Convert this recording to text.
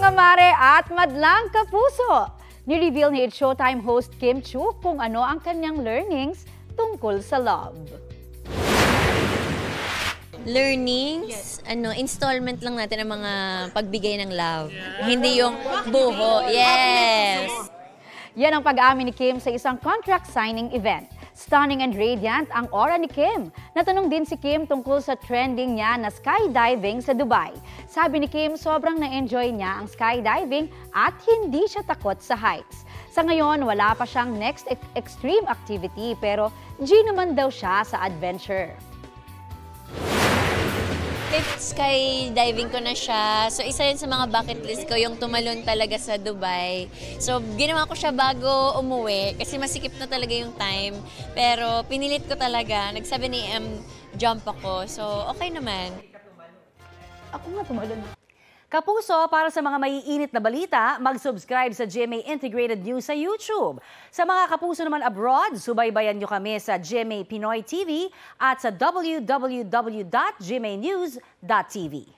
kamare at madlang kapuso! Ni-reveal ni It's Showtime host Kim Chu kung ano ang kanyang learnings tungkol sa love. Learnings, installment lang natin ang mga pagbigay ng love. Hindi yung buho. Yes! Yan ang pag-aamin ni Kim sa isang contract signing event. Stunning and radiant ang aura ni Kim. Natanong din si Kim tungkol sa trending niya na skydiving sa Dubai. Sabi ni Kim, sobrang na-enjoy niya ang skydiving at hindi siya takot sa heights. Sa ngayon, wala pa siyang next extreme activity pero G naman daw siya sa adventure. Skydiving ko na siya. So, isa yun sa mga bucket list ko, yung tumalon talaga sa Dubai. So, ginawa ko siya bago umuwi kasi masikip na talaga yung time. Pero, pinilit ko talaga. Nag 7 AM jump ako. So, okay naman. Ako nga tumalon. Kapuso, para sa mga maiinit na balita, mag-subscribe sa GMA Integrated News sa YouTube. Sa mga kapuso naman abroad, subaybayan nyo kami sa GMA Pinoy TV at sa www.gmanews.tv.